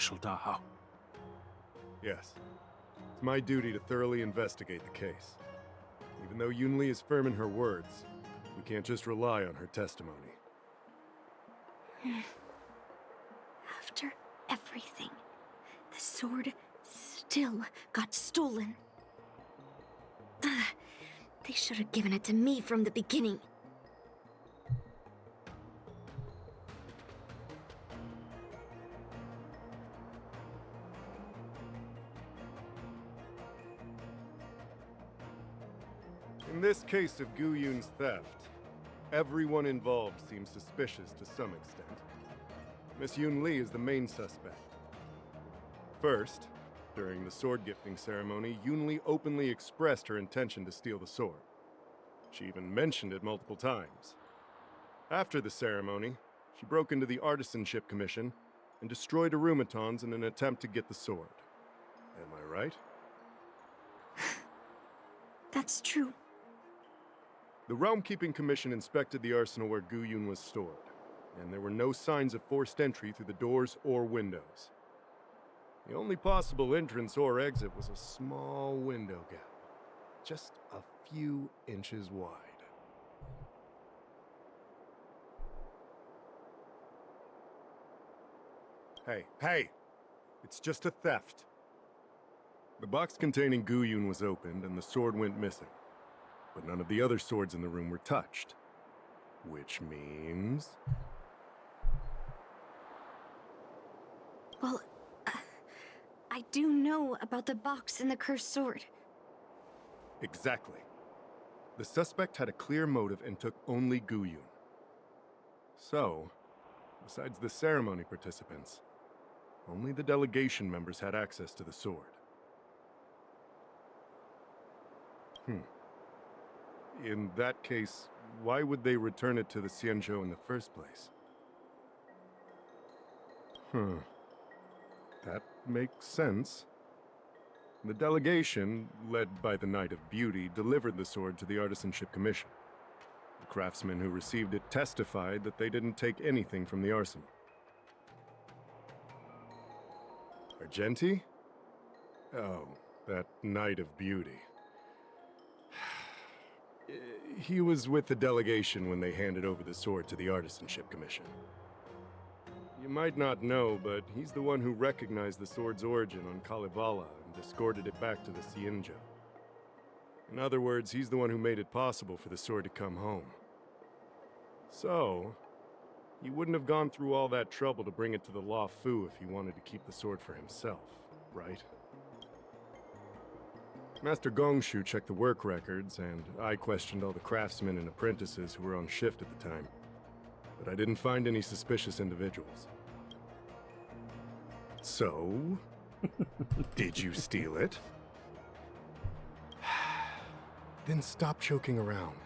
official Dahao. Yes. It's my duty to thoroughly investigate the case. Even though Yunli is firm in her words, we can't just rely on her testimony. After everything, the sword still got stolen. They should have given it to me from the beginning. In this case of Gu Yun's theft, everyone involved seems suspicious to some extent. Miss Yunli is the main suspect. First, during the sword gifting ceremony, Yunli openly expressed her intention to steal the sword. She even mentioned it multiple times. After the ceremony, she broke into the Artisanship Commission and destroyed Arumatons in an attempt to get the sword. Am I right? That's true. The Realm Keeping Commission inspected the arsenal where Gu Yun was stored, and there were no signs of forced entry through the doors or windows. The only possible entrance or exit was a small window gap, just a few inches wide. Hey! It's just a theft. The box containing Gu Yun was opened and the sword went missing, but none of the other swords in the room were touched. Which means... Well, I do know about the box and the cursed sword. Exactly. The suspect had a clear motive and took only Gu Yun. So, besides the ceremony participants, only the delegation members had access to the sword. In that case, why would they return it to the Xianzhou in the first place? That makes sense. The delegation, led by the Knight of Beauty, delivered the sword to the Artisanship Commission. The craftsmen who received it testified that they didn't take anything from the arsenal. Argenti? Oh, that Knight of Beauty. He was with the delegation when they handed over the sword to the Artisanship Commission. You might not know, but he's the one who recognized the sword's origin on Kalevala and escorted it back to the Xianzhou. In other words, he's the one who made it possible for the sword to come home. So, he wouldn't have gone through all that trouble to bring it to the Law Fu if he wanted to keep the sword for himself, right? Master Gongshu checked the work records, and I questioned all the craftsmen and apprentices who were on shift at the time. But I didn't find any suspicious individuals. So, did you steal it? Then stop joking around.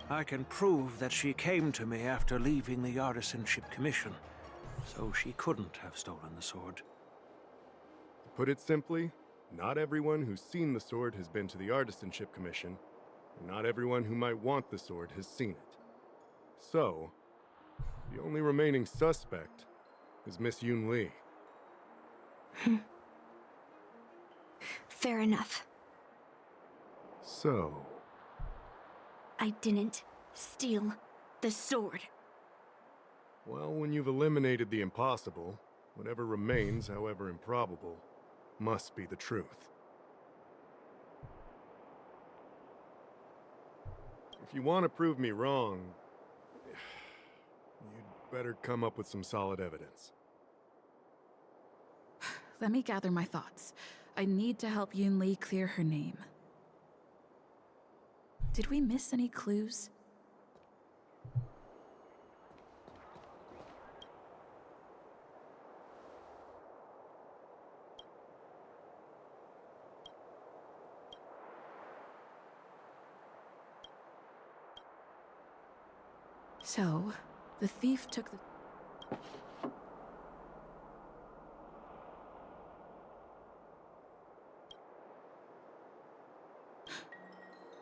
I can prove that she came to me after leaving the Artisanship Commission, so she couldn't have stolen the sword. To put it simply, not everyone who's seen the sword has been to the Artisanship Commission, and not everyone who might want the sword has seen it. So, the only remaining suspect is Miss Yunli. Fair enough. So... I didn't steal the sword. Well, when you've eliminated the impossible, whatever remains, however improbable, must be the truth. If you want to prove me wrong, you'd better come up with some solid evidence. Let me gather my thoughts. I need to help Yunli clear her name. Did we miss any clues? So, the thief took the...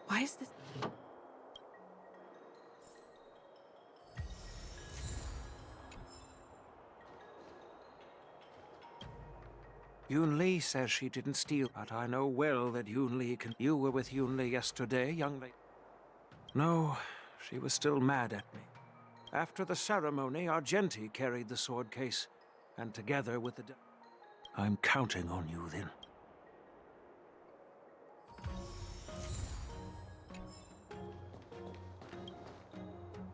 Why is this... Yunli says she didn't steal, but I know well that Yunli can. You were with Yunli yesterday, young lady. No, she was still mad at me. After the ceremony, Argenti carried the sword case, and together with the... I'm counting on you then.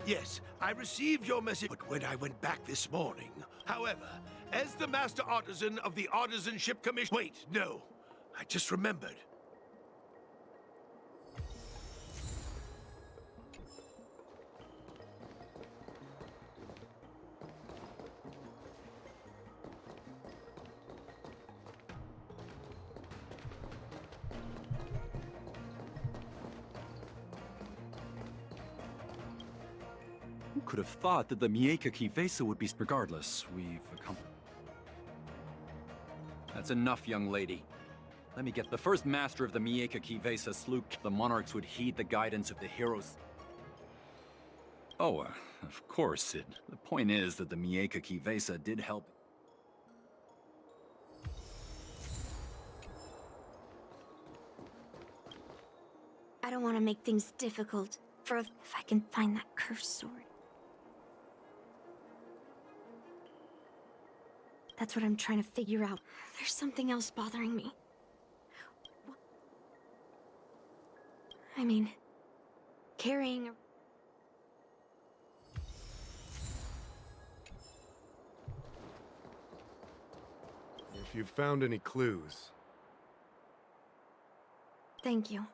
Yes, I received your message but when I went back this morning. However, as the Master Artisan of the Artisanship Commission... Wait, no. I just remembered. Who could have thought that the Mieka Kivesa would be... Regardless, we've accomplished... That's enough, young lady. Let me get the first master of the Mieka Kivesa sloop. The monarchs would heed the guidance of the heroes. Oh, of course, Sid. The point is that the Mieka Kivesa did help... I don't want to make things difficult if I can find that cursed sword. That's what I'm trying to figure out. There's something else bothering me. I mean, carrying a... If you've found any clues, Thank you.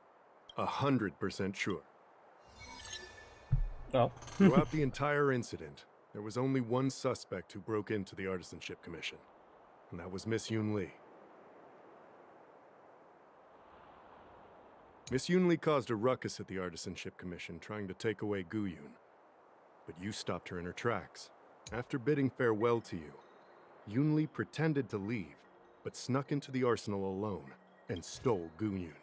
100% sure. Oh. Throughout the entire incident, there was only one suspect who broke into the Artisanship Commission, and that was Miss Yunli. Miss Yunli caused a ruckus at the Artisanship Commission trying to take away Guyun, but you stopped her in her tracks. After bidding farewell to you, Yunli pretended to leave, but snuck into the arsenal alone and stole Guyun.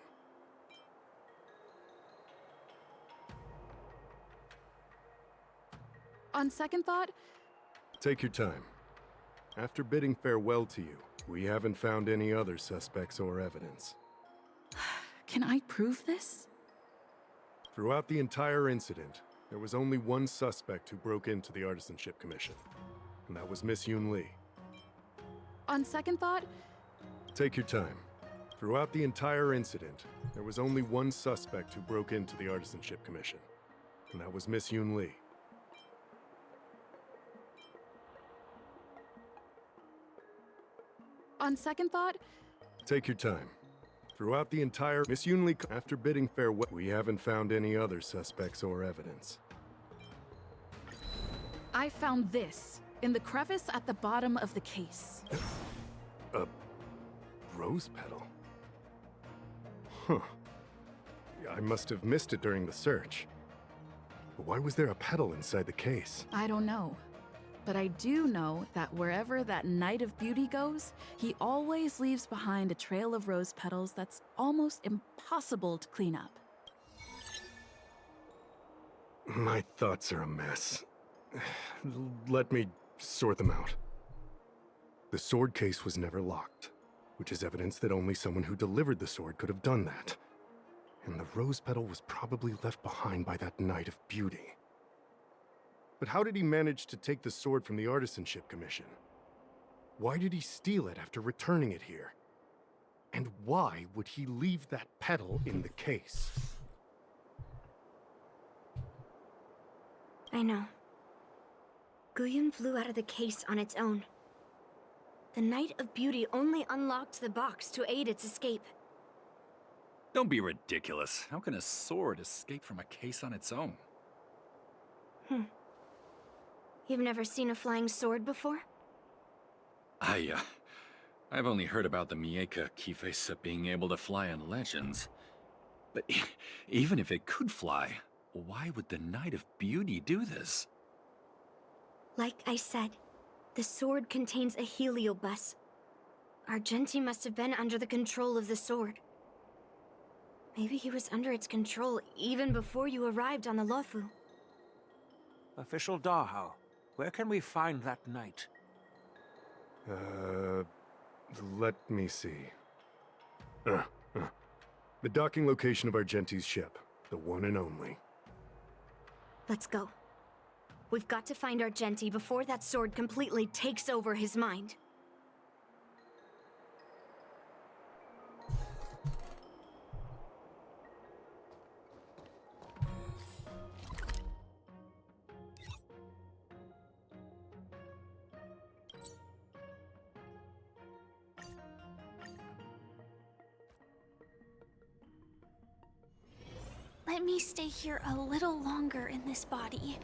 On second thought, Take your time. After bidding farewell to you, we haven't found any other suspects or evidence. can I prove this? Throughout the entire incident, there was only one suspect who broke into the Artisanship Commission, and that was Miss Yunli. On second thought, Take your time. Throughout the entire incident, there was only one suspect who broke into the Artisanship Commission, and that was Miss Yunli. on second thought, Take your time. Throughout the entire Miss Yunli, after bidding farewell, we haven't found any other suspects or evidence. I found this in the crevice at the bottom of the case. A rose petal? Huh. I must have missed it during the search. But why was there a petal inside the case? I don't know. But I do know that wherever that Knight of Beauty goes, he always leaves behind a trail of rose petals that's almost impossible to clean up. My thoughts are a mess. Let me sort them out. The sword case was never locked, which is evidence that only someone who delivered the sword could have done that. And the rose petal was probably left behind by that Knight of Beauty. But how did he manage to take the sword from the Artisanship Commission? Why did he steal it after returning it here? And why would he leave that petal in the case? I know. Guyun flew out of the case on its own. The Knight of Beauty only unlocked the box to aid its escape. Don't be ridiculous. How can a sword escape from a case on its own? You've never seen a flying sword before? I've only heard about the Mieka Kivesa being able to fly in legends. But even if it could fly, why would the Knight of Beauty do this? Like I said, the sword contains a heliobus. Argenti must have been under the control of the sword. Maybe he was under its control even before you arrived on the Lofu. Official Dahao, where can we find that knight? Let me see. The docking location of Argenti's ship. The one and only. Let's go. We've got to find Argenti before that sword completely takes over his mind. Let me stay here a little longer in this body.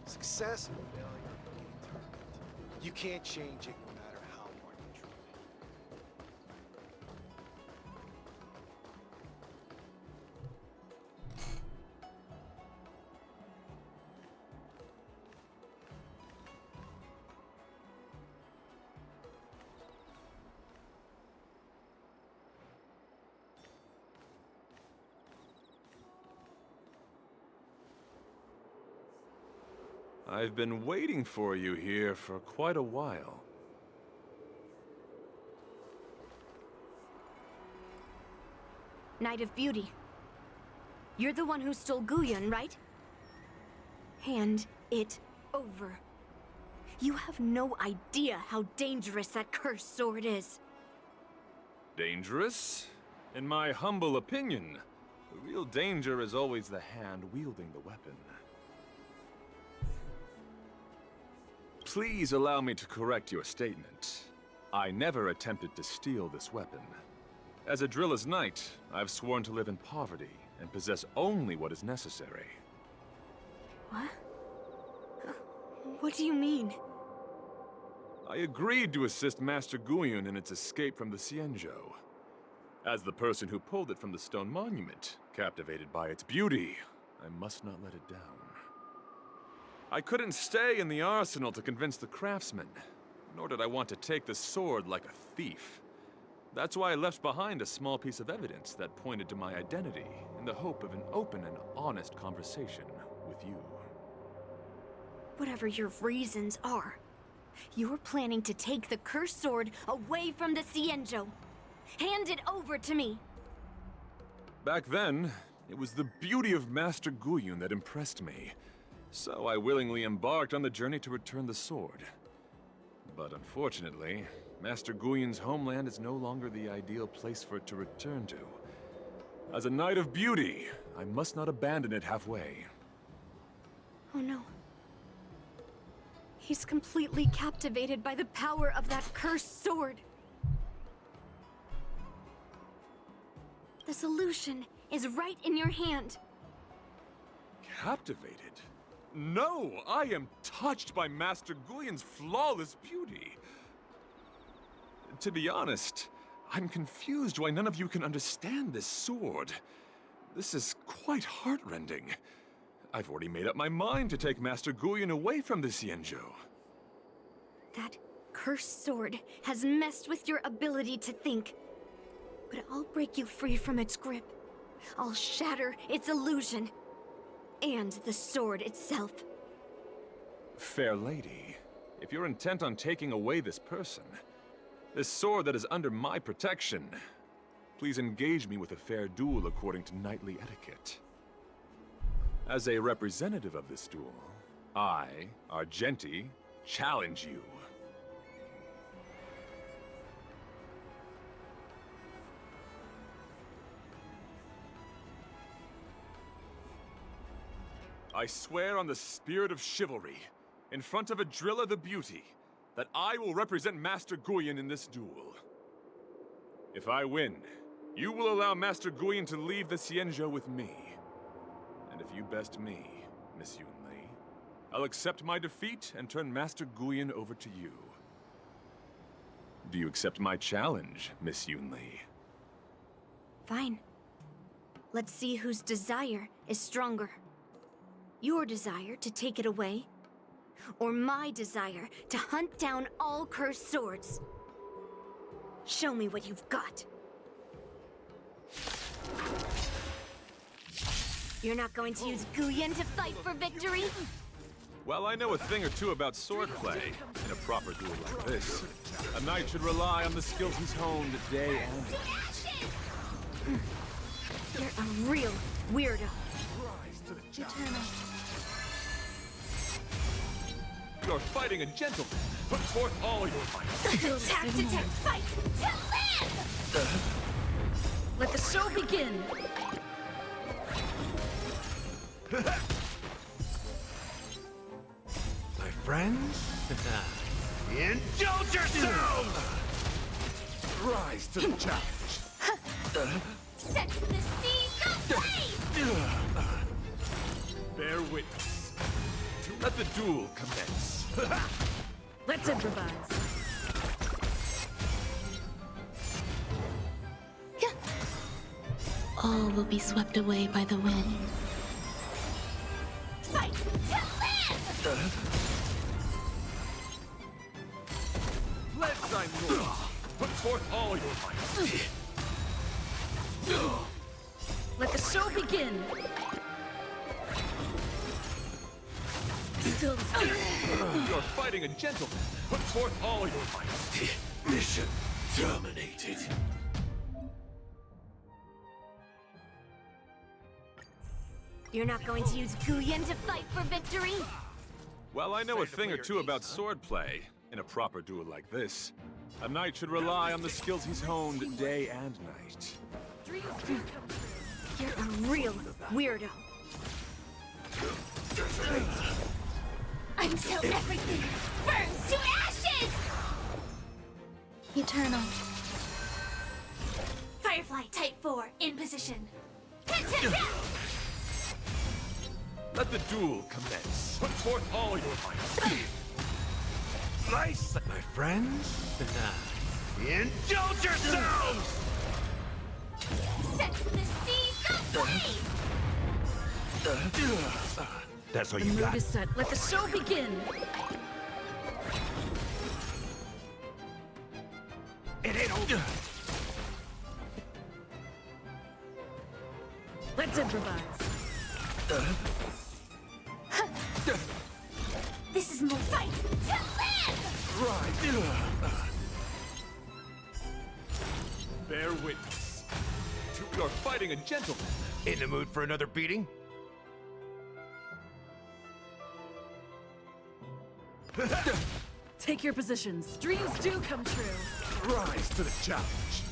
Success and failure are predetermined. You can't change it no matter how hard you try. I've been waiting for you here for quite a while. Knight of Beauty. You're the one who stole Guyun, right? Hand it over. You have no idea how dangerous that cursed sword is. Dangerous? In my humble opinion, the real danger is always the hand wielding the weapon. Please allow me to correct your statement. I never attempted to steal this weapon. As a Drilla's knight, I've sworn to live in poverty and possess only what is necessary. What? What do you mean? I agreed to assist Master Guyun in its escape from the Xianzhou. As the person who pulled it from the stone monument, captivated by its beauty, I must not let it down. I couldn't stay in the arsenal to convince the craftsman, nor did I want to take the sword like a thief. That's why I left behind a small piece of evidence that pointed to my identity in the hope of an open and honest conversation with you. Whatever your reasons are, you're planning to take the cursed sword away from the Xianzhou. Hand it over to me! Back then, it was the beauty of Master Guyun that impressed me. So I willingly embarked on the journey to return the sword. But unfortunately, Master Guyun's homeland is no longer the ideal place for it to return to. As a Knight of Beauty, I must not abandon it halfway. Oh no. He's completely captivated by the power of that cursed sword. The solution is right in your hand. Captivated? No! I am touched by Master Guyun's flawless beauty. To be honest, I'm confused why none of you can understand this sword. This is quite heartrending. I've already made up my mind to take Master Guyun away from the Xianzhou. That cursed sword has messed with your ability to think. But I'll break you free from its grip. I'll shatter its illusion. And the sword itself. Fair lady, if you're intent on taking away this person, this sword that is under my protection, please engage me with a fair duel according to knightly etiquette. As a representative of this duel, I, Argenti, challenge you. I swear on the spirit of chivalry, in front of Adrilla the Beauty, that I will represent Master Guyun in this duel. If I win, you will allow Master Guyun to leave the Xianzhou with me. And if you best me, Miss Yunli, I'll accept my defeat and turn Master Guyun over to you. Do you accept my challenge, Miss Yunli? Fine. Let's see whose desire is stronger. Your desire to take it away, or my desire to hunt down all cursed swords. Show me what you've got. You're not going to use Guyun to fight for victory? Well, I know a thing or two about swordplay. In a proper duel like this, a knight should rely on the skills he's honed day and night. You're a real weirdo. You're fighting a gentleman. Put forth all your might. Attack, detect, fight, to live! Let the show begin! My friends? Indulge yourselves! Rise to the challenge. Set the seas ablaze! Bear witness. Let the duel commence. Let's improvise. All will be swept away by the wind. Fight to live! Let thy noise. Put forth all your might. Let the show begin! You're fighting a gentleman. Put forth all your might. Mission terminated. You're not going to use Guyan to fight for victory? Well, I know a thing or two about swordplay. In a proper duel like this, a knight should rely on the skills he's honed day and night. You're a real weirdo. Until everything burns to ashes! Eternal. Firefly, Type 4, in position. Let the duel commence. Put forth all your might. Nice, my friends. Indulge yourselves! Set the seas ablaze! That's all The you mood got. is set. Let the show begin! It ain't over. Let's improvise. This is more fight to live! Bear witness. You're fighting a gentleman. In the mood for another beating? Take your positions. Dreams do come true. Rise to the challenge.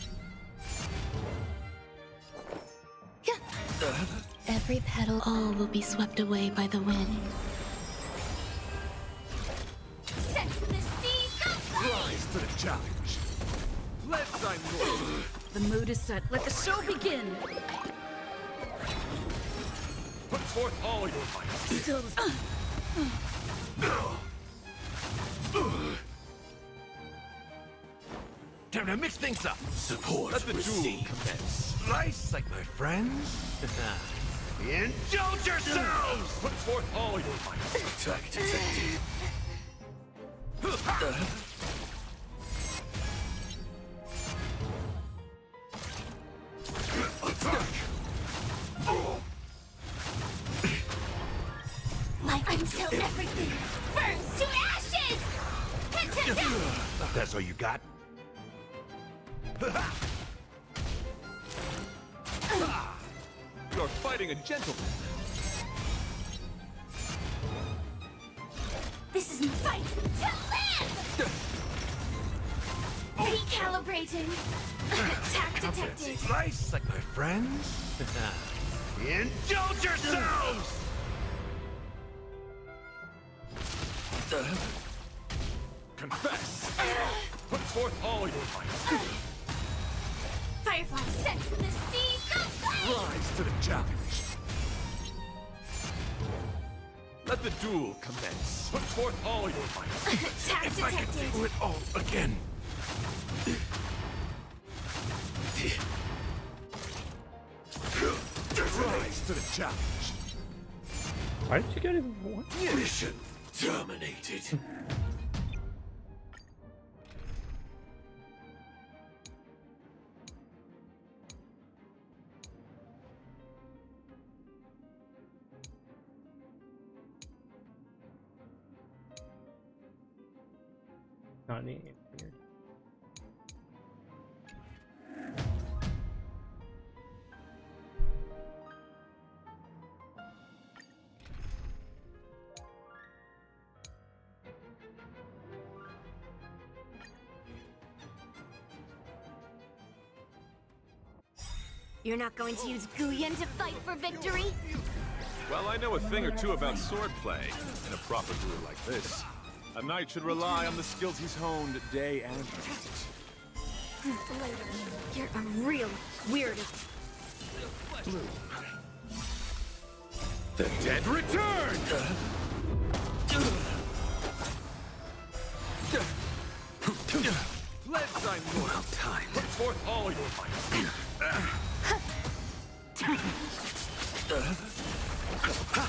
Every petal, all will be swept away by the wind. Set the seas ablaze! Rise to the challenge. Let thy noise. The mood is set. Let the show begin! Put forth all your might. Time to mix things up. Support. Let the duel commence. Nice, like my friends. Indulge yourselves! Put forth all your might. Attack detected. Like until everything burns to ashes! That's all you got? You're fighting a gentleman. This is my fight to live! Recalibrating. Attack detected. Nice, like my friends. Indulge yourselves! Confess. Put forth all your might. Firefly sets the seas ablaze! Rise to the challenge. Let the duel commence. Put forth all your might. Attack If I could detected. do it all again. Rise to the challenge. Why did you get even more? Mission terminated. Oh, neat. Weird. You're not going to use Guyan to fight for victory? Well, I know a thing or two about swordplay. In a proper duel like this, a knight should rely on the skills he's honed day and night. You're a real weirdo. The dead return! Let's well timed. Put forth all your might.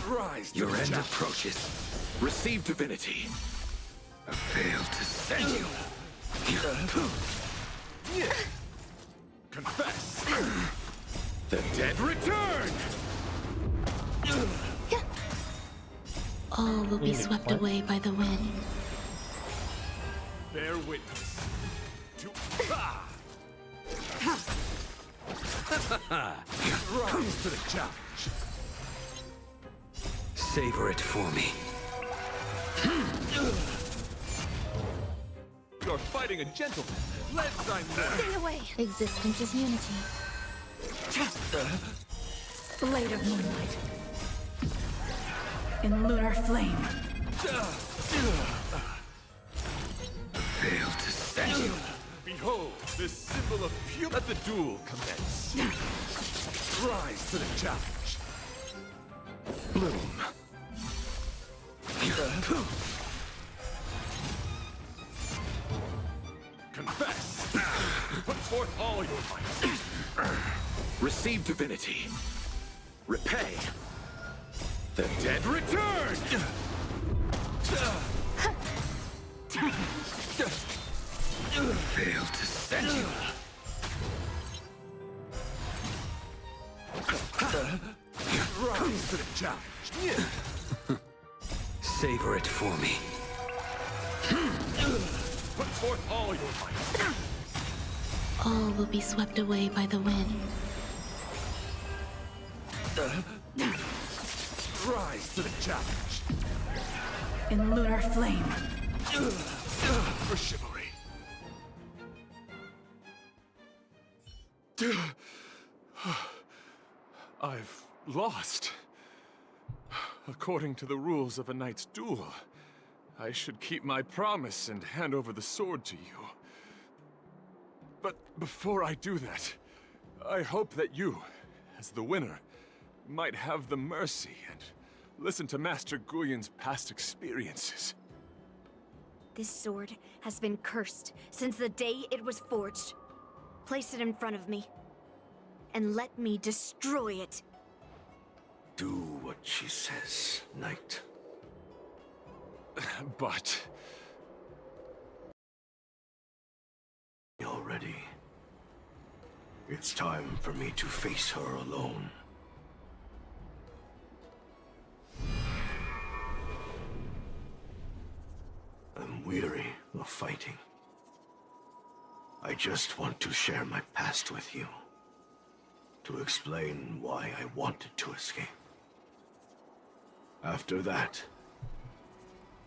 Rise to Your end approaches. Receive divinity. I failed to send you. Confess. The dead return! All will be swept away by the wind. Bear witness to rise to the challenge. Savor it for me. You're fighting a gentleman. Let's Stay away. Existence is unity. Blade of moonlight. In lunar flame. Failed to send you. Behold, this symbol of pure. Let the duel commence. Rise to the challenge. Bloom. Confess. Put forth all your might. Receive divinity. Repay. The dead return! Failed to send you. Rise to the challenge. Savor it for me. Put forth all your might. All will be swept away by the wind. Rise to the challenge. In lunar flame. For chivalry. I've lost. According to the rules of a knight's duel, I should keep my promise and hand over the sword to you. But before I do that, I hope that you, as the winner, might have the mercy and listen to Master Guyan's past experiences. This sword has been cursed since the day it was forged. Place it in front of me, and let me destroy it. Do what she says, knight. But... already. It's time for me to face her alone. I'm weary of fighting. I just want to share my past with you. To explain why I wanted to escape. After that,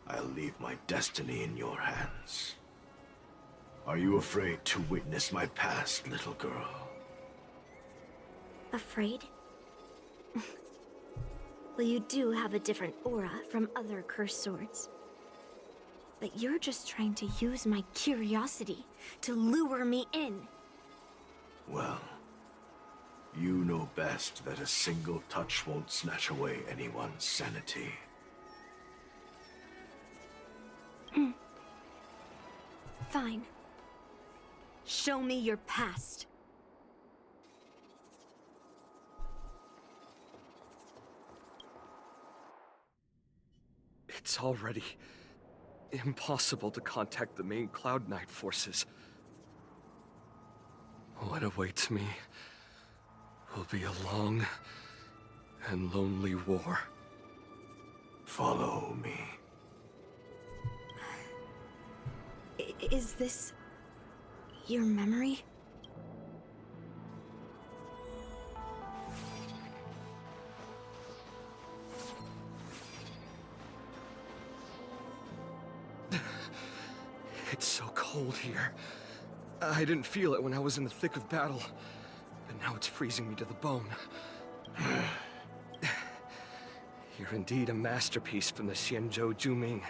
I'll leave my destiny in your hands. Are you afraid to witness my past, little girl? Afraid? Well, you do have a different aura from other cursed swords. But you're just trying to use my curiosity to lure me in. Well, you know best that a single touch won't snatch away anyone's sanity. Fine. Show me your past. It's already impossible to contact the main Cloud Knight forces. What awaits me will be a long and lonely war. Follow me. Is this your memory? It's so cold here. I didn't feel it when I was in the thick of battle, but now it's freezing me to the bone. You're indeed a masterpiece from the Xianzhou Juming.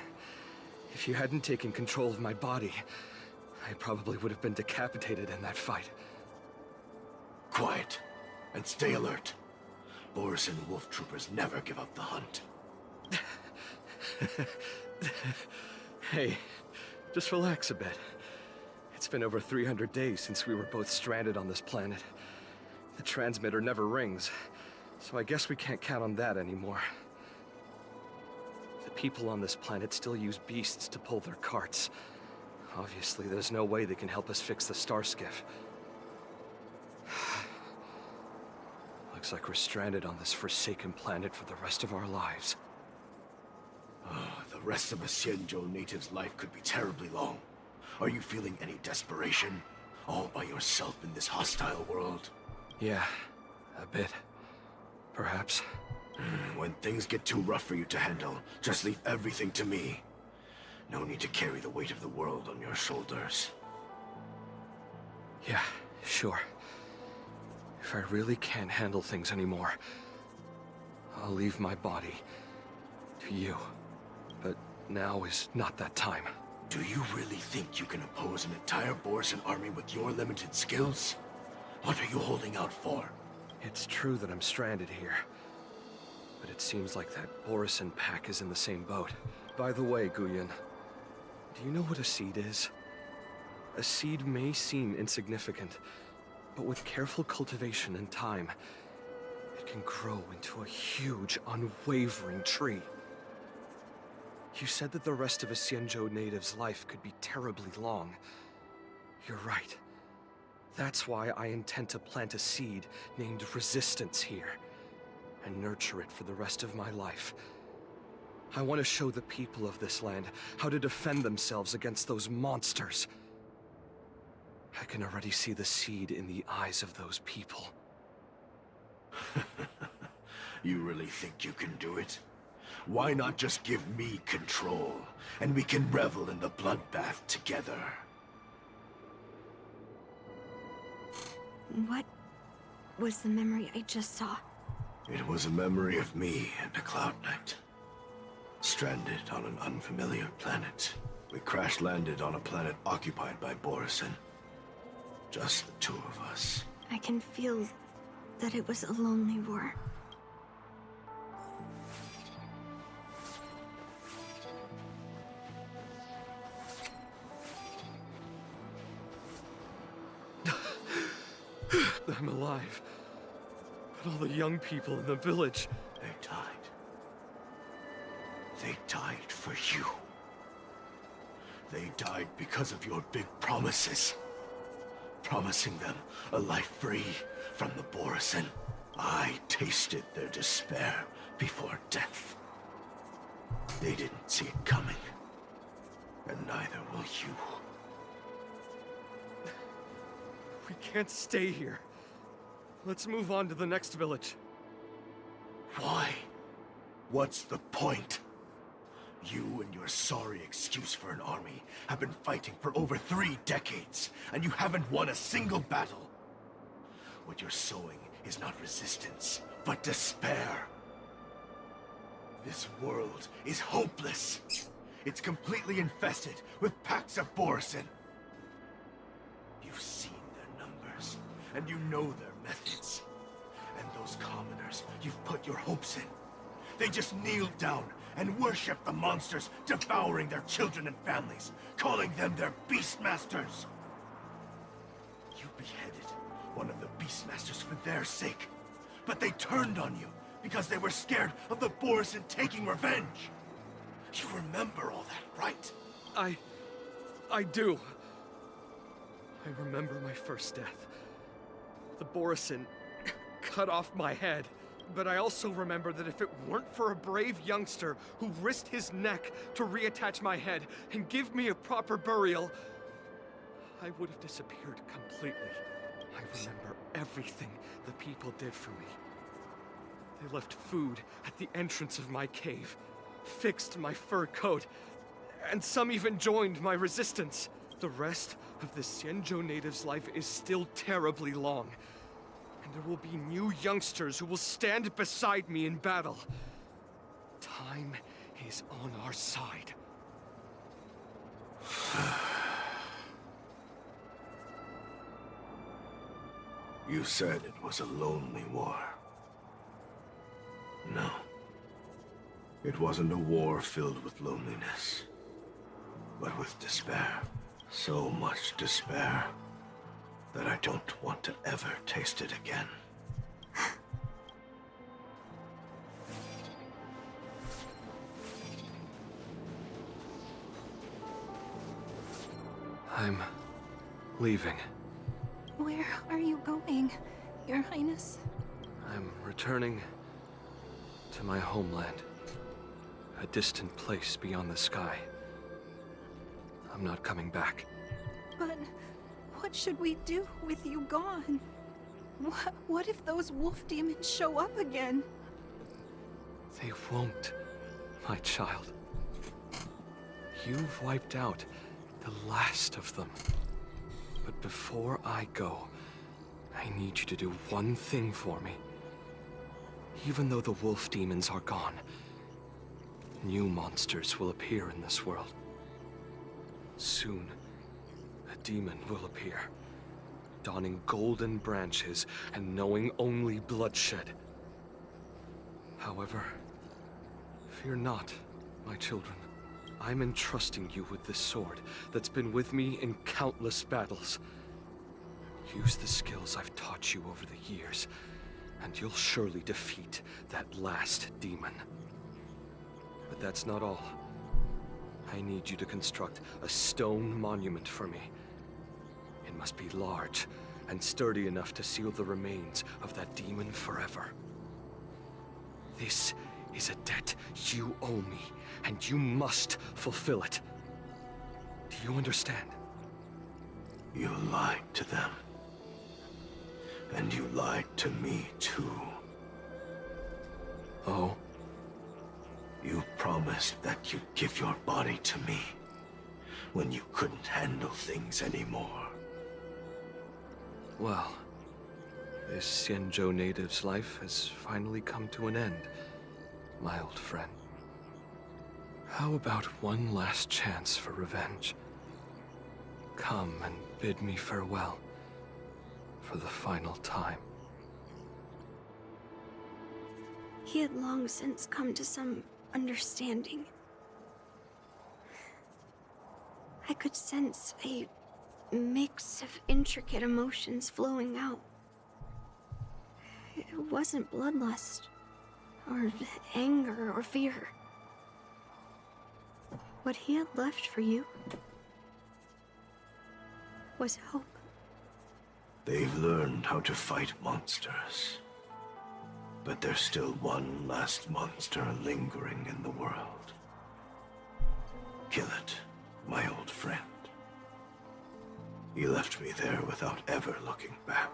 If you hadn't taken control of my body, I probably would have been decapitated in that fight. Quiet, and stay alert. Boris and wolf troopers never give up the hunt. Hey, just relax a bit. It's been over 300 days since we were both stranded on this planet. The transmitter never rings, so I guess we can't count on that anymore. The people on this planet still use beasts to pull their carts. Obviously, there's no way they can help us fix the star skiff. Looks like we're stranded on this forsaken planet for the rest of our lives. The rest of a Xianzhou native's life could be terribly long. Are you feeling any desperation? All by yourself in this hostile world? Yeah, a bit. Perhaps. When things get too rough for you to handle, just leave everything to me. No need to carry the weight of the world on your shoulders. Yeah, sure. If I really can't handle things anymore, I'll leave my body to you. But now is not that time. Do you really think you can oppose an entire Borisan army with your limited skills? What are you holding out for? It's true that I'm stranded here. But it seems like that Borisan pack is in the same boat. By the way, Guyun, do you know what a seed is? A seed may seem insignificant, but with careful cultivation and time, it can grow into a huge, unwavering tree. You said that the rest of a Xianzhou native's life could be terribly long. You're right. That's why I intend to plant a seed named Resistance here, and nurture it for the rest of my life. I want to show the people of this land how to defend themselves against those monsters. I can already see the seed in the eyes of those people. You really think you can do it? Why not just give me control, and we can revel in the bloodbath together? What was the memory I just saw? It was a memory of me and a Cloud Knight. Stranded on an unfamiliar planet. We crash-landed on a planet occupied by Borisan. Just the two of us. I can feel that it was a lonely war. I'm alive. But all the young people in the village... They died. They died for you. They died because of your big promises. Promising them a life free from the Borisan. I tasted their despair before death. They didn't see it coming. And neither will you. We can't stay here. Let's move on to the next village. Why? What's the point? You and your sorry excuse for an army have been fighting for over 3 decades, and you haven't won a single battle. What you're sowing is not resistance, but despair. This world is hopeless. It's completely infested with packs of Borisan. You've seen their numbers, and you know their methods. And those commoners you've put your hopes in, they just kneel down and worship the monsters devouring their children and families, calling them their Beastmasters. You beheaded one of the Beastmasters for their sake, but they turned on you because they were scared of the Borisan taking revenge. You remember all that, right? I do. I remember my first death. The Borisan cut off my head. But I also remember that if it weren't for a brave youngster who risked his neck to reattach my head and give me a proper burial, I would have disappeared completely. I remember everything the people did for me. They left food at the entrance of my cave, fixed my fur coat, and some even joined my resistance. The rest of the Xianzhou natives' life is still terribly long, and there will be new youngsters who will stand beside me in battle. Time is on our side. You said it was a lonely war. No. It wasn't a war filled with loneliness, but with despair. So much despair that I don't want to ever taste it again. I'm leaving. Where are you going, Your Highness? I'm returning to my homeland. A distant place beyond the sky. I'm not coming back. But what should we do with you gone? What if those wolf demons show up again? They won't, my child. You've wiped out the last of them. But before I go, I need you to do one thing for me. Even though the wolf demons are gone, new monsters will appear in this world. Soon, a demon will appear, donning golden branches and knowing only bloodshed. However, fear not, my children. I'm entrusting you with this sword that's been with me in countless battles. Use the skills I've taught you over the years, and you'll surely defeat that last demon. But that's not all. I need you to construct a stone monument for me. It must be large and sturdy enough to seal the remains of that demon forever. This is a debt you owe me, and you must fulfill it. Do you understand? You lied to them. And you lied to me, too. Oh? You promised that you'd give your body to me when you couldn't handle things anymore. Well, this Xianzhou native's life has finally come to an end, my old friend. How about one last chance for revenge? Come and bid me farewell for the final time. He had long since come to some understanding. I could sense a mix of intricate emotions flowing out. It wasn't bloodlust, or anger, or fear. What he had left for you was hope. They've learned how to fight monsters. But there's still one last monster lingering in the world. Kill it, my old friend. He left me there without ever looking back.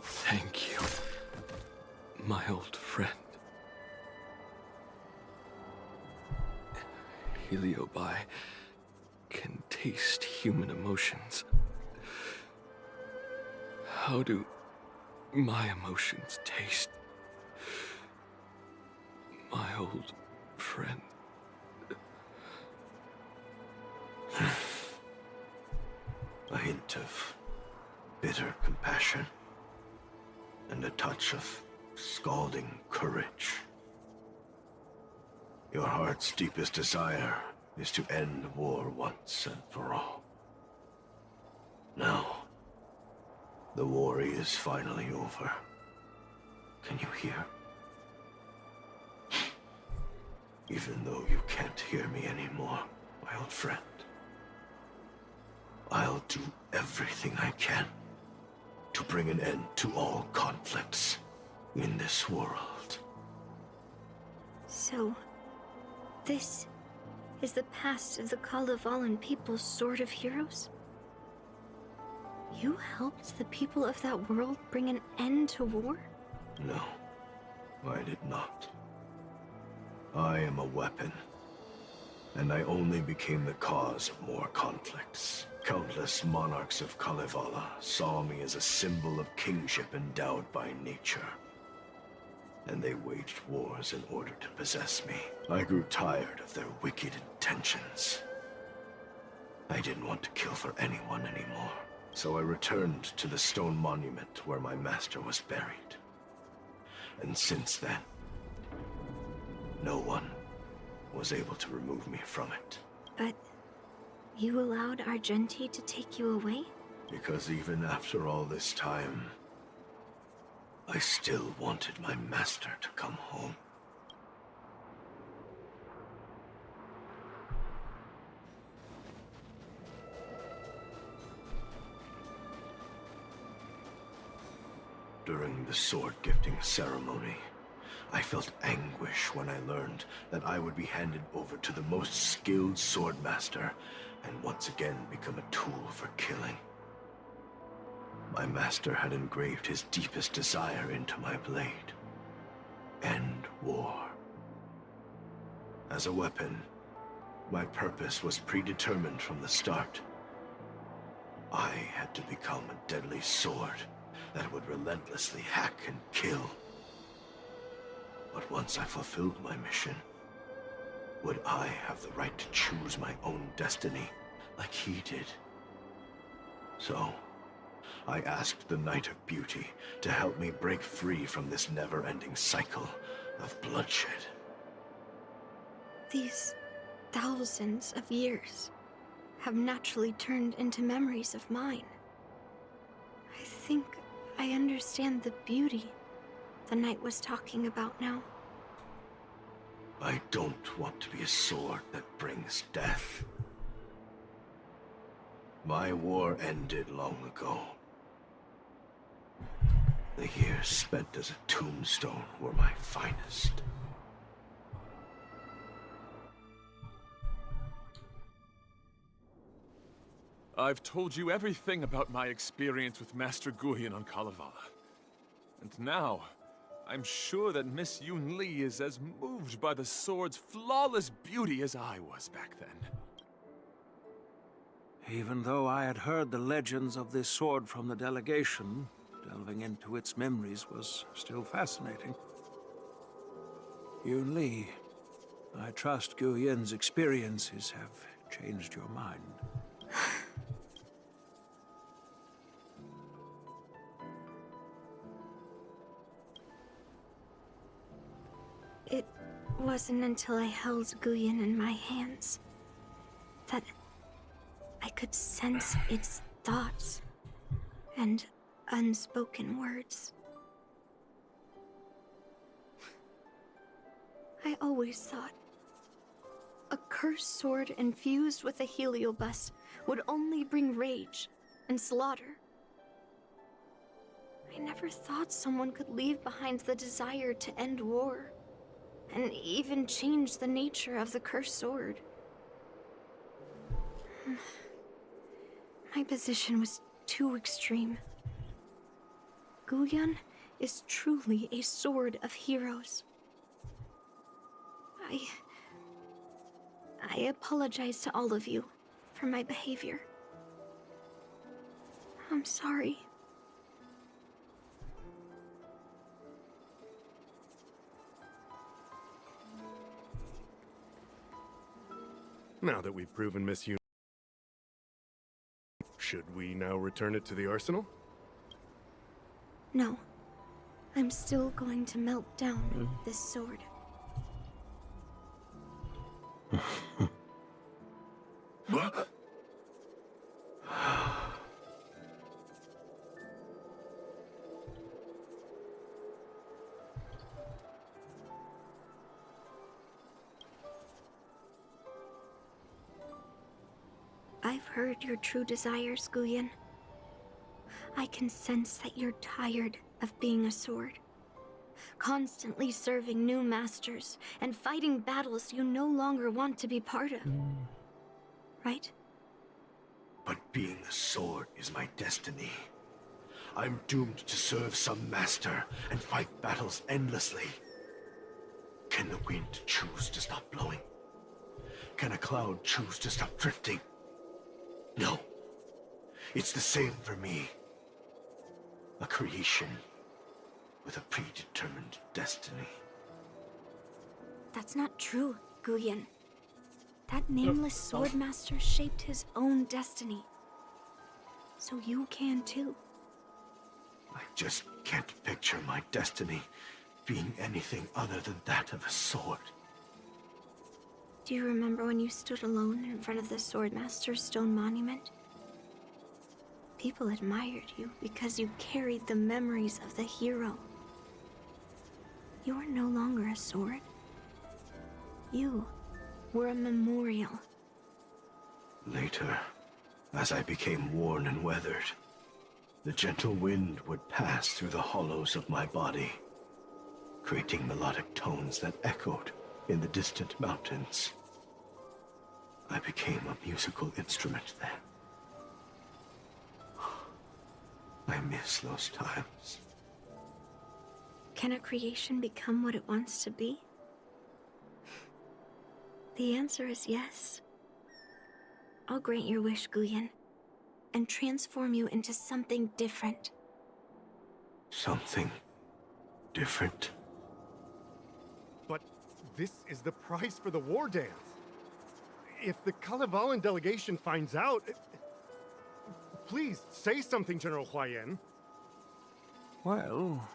Thank you, my old friend. Heliobi can taste human emotions. How do my emotions taste, my old friend? A hint of bitter compassion and a touch of scalding courage. Your heart's deepest desire is to end war once and for all. Now, the war is finally over. Can you hear? Even though you can't hear me anymore, my old friend, I'll do everything I can to bring an end to all conflicts in this world. So, this is the past of the Kalevalan people's Sword of Heroes? You helped the people of that world bring an end to war? No, I did not. I am a weapon, and I only became the cause of more conflicts. Countless monarchs of Kalevala saw me as a symbol of kingship endowed by nature, and they waged wars in order to possess me. I grew tired of their wicked intentions. I didn't want to kill for anyone anymore, so I returned to the stone monument where my master was buried. And since then, no one was able to remove me from it. But you allowed Argenti to take you away? Because even after all this time, I still wanted my master to come home. During the sword gifting ceremony, I felt anguish when I learned that I would be handed over to the most skilled swordmaster and once again become a tool for killing. My master had engraved his deepest desire into my blade. End war. As a weapon, my purpose was predetermined from the start. I had to become a deadly sword that would relentlessly hack and kill. But once I fulfilled my mission, would I have the right to choose my own destiny like he did? So, I asked the Knight of Beauty to help me break free from this never-ending cycle of bloodshed. These thousands of years have naturally turned into memories of mine. I think I understand the beauty the knight was talking about now. I don't want to be a sword that brings death. My war ended long ago. The years spent as a tombstone were my finest. I've told you everything about my experience with Master Guyan on Kalevala. And now, I'm sure that Miss Yunli is as moved by the sword's flawless beauty as I was back then. Even though I had heard the legends of this sword from the delegation, delving into its memories was still fascinating. Yunli, I trust Guyan's experiences have changed your mind. It wasn't until I held Guyan in my hands that I could sense its thoughts and unspoken words. I always thought a cursed sword infused with a heliobus would only bring rage and slaughter. I never thought someone could leave behind the desire to end war, and even change the nature of the cursed sword. My position was too extreme. Guyan is truly a sword of heroes. I apologize to all of you for my behavior. I'm sorry. Now that we've proven Miss Yunli, should we now return it to the arsenal? No. I'm still going to melt down this sword. I've heard your true desires, Guyan. I can sense that you're tired of being a sword. Constantly serving new masters and fighting battles you no longer want to be part of. Right? But being a sword is my destiny. I'm doomed to serve some master and fight battles endlessly. Can the wind choose to stop blowing? Can a cloud choose to stop drifting? No. It's the same for me. A creation with a predetermined destiny. That's not true, Guyan. That nameless swordmaster shaped his own destiny. So you can too. I just can't picture my destiny being anything other than that of a sword. Do you remember when you stood alone in front of the swordmaster's stone monument? People admired you because you carried the memories of the hero. You were no longer a sword. You were a memorial. Later, as I became worn and weathered, the gentle wind would pass through the hollows of my body, creating melodic tones that echoed in the distant mountains. I became a musical instrument then. I miss those times. Can a creation become what it wants to be? The answer is yes. I'll grant your wish, Guyan, and transform you into something different. Something different? But this is the price for the war dance. If the Kalevalan delegation finds out... Please, say something, General Huayan. Well,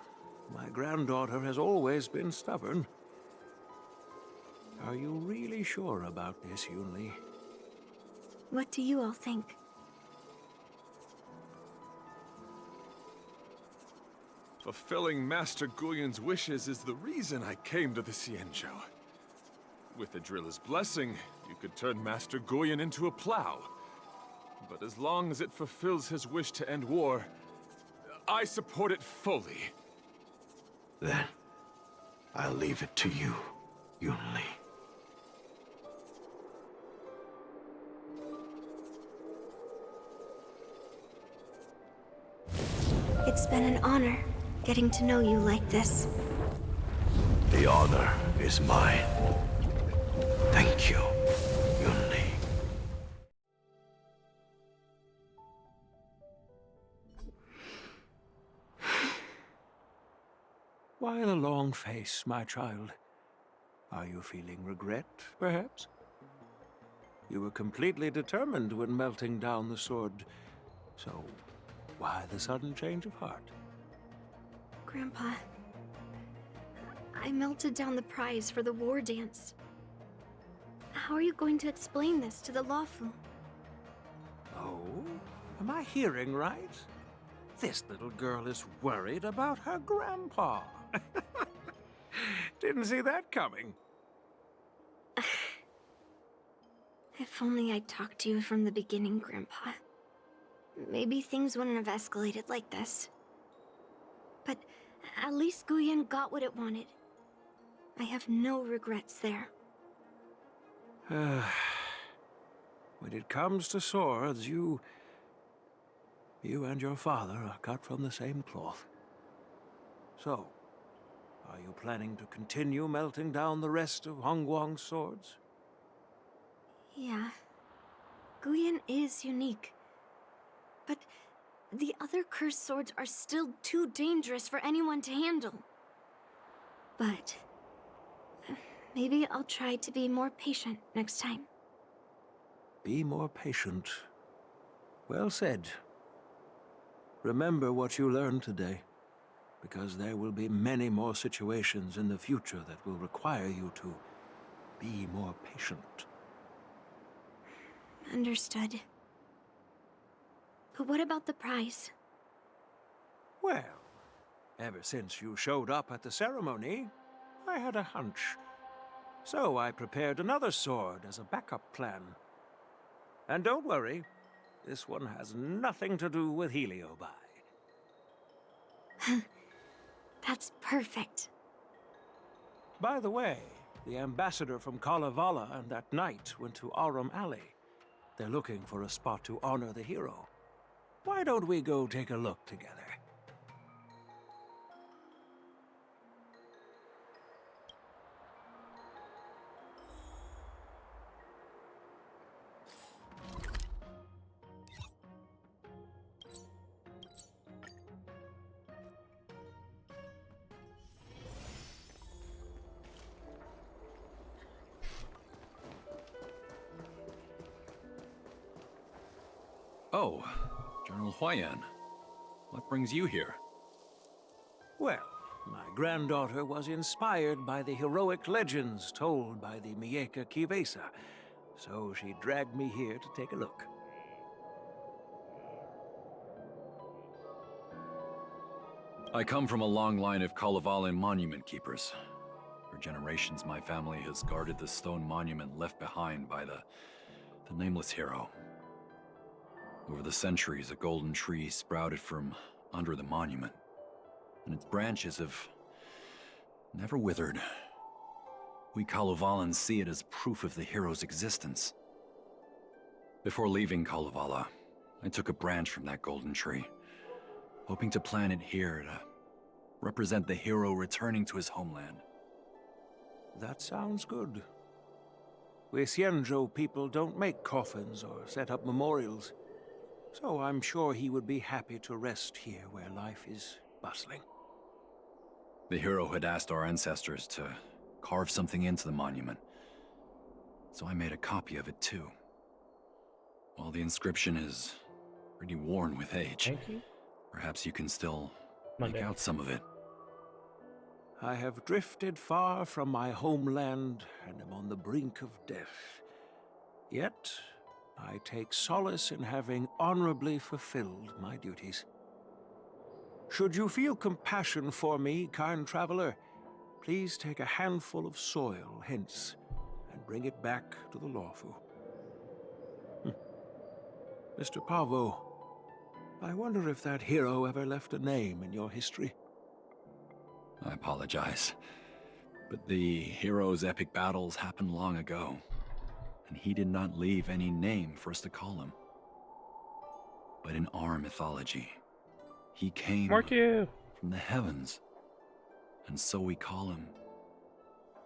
my granddaughter has always been stubborn. Are you really sure about this, Yunli? What do you all think? Fulfilling Master Guyan's wishes is the reason I came to the Xianzhou. With Adrilla's blessing, you could turn Master Guyan into a plow. But as long as it fulfills his wish to end war, I support it fully. Then, I'll leave it to you, Yunli. It's been an honor getting to know you like this. The honor is mine. Thank you, Yunli. Why the long face, my child? Are you feeling regret, perhaps? You were completely determined when melting down the sword, so why the sudden change of heart? Grandpa, I melted down the prize for the war dance. How are you going to explain this to the Lawfu? Oh? Am I hearing right? This little girl is worried about her grandpa. Didn't see that coming. If only I'd talked to you from the beginning, Grandpa. Maybe things wouldn't have escalated like this. But at least Guyan got what it wanted. I have no regrets there. When it comes to swords, you and your father are cut from the same cloth. So, are you planning to continue melting down the rest of Hongguang's swords? Yeah. Guyan is unique. But the other cursed swords are still too dangerous for anyone to handle. But maybe I'll try to be more patient next time. Be more patient. Well said. Remember what you learned today, because there will be many more situations in the future that will require you to be more patient. Understood. But what about the prize? Well, ever since you showed up at the ceremony, I had a hunch. So I prepared another sword as a backup plan. And don't worry, this one has nothing to do with Heliobi. That's perfect. By the way, the ambassador from Kalevala and that knight went to Arum Alley. They're looking for a spot to honor the hero. Why don't we go take a look together? Oh, General Huayan. What brings you here? Well, my granddaughter was inspired by the heroic legends told by the Mieka Kivesa, so she dragged me here to take a look. I come from a long line of Kalevalan monument keepers. For generations, my family has guarded the stone monument left behind by the nameless hero. Over the centuries, a golden tree sprouted from under the monument, and its branches have never withered. We Kalevalans see it as proof of the hero's existence. Before leaving Kalevala, I took a branch from that golden tree, hoping to plant it here to represent the hero returning to his homeland. That sounds good. We Xianzhou people don't make coffins or set up memorials, so I'm sure he would be happy to rest here where life is bustling. The hero had asked our ancestors to carve something into the monument, so I made a copy of it too. While the inscription is pretty worn with age, Thank you. perhaps you can still Monday. make out some of it. I have drifted far from my homeland and am on the brink of death. Yet, I take solace in having honorably fulfilled my duties. Should you feel compassion for me, kind traveler, please take a handful of soil hence and bring it back to the Lawfu. Mr. Pavo, I wonder if that hero ever left a name in your history. I apologize, but the hero's epic battles happened long ago, and he did not leave any name for us to call him. But in our mythology, he came from the heavens, and so we call him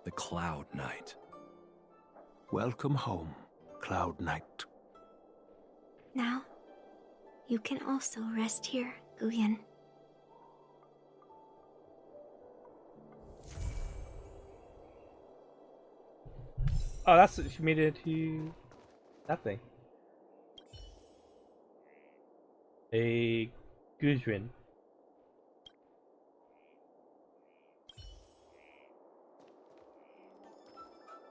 the Cloud Knight. Welcome home, Cloud Knight. Now, you can also rest here, Guyan. Oh, that's what she made it to that thing. A Guzrin.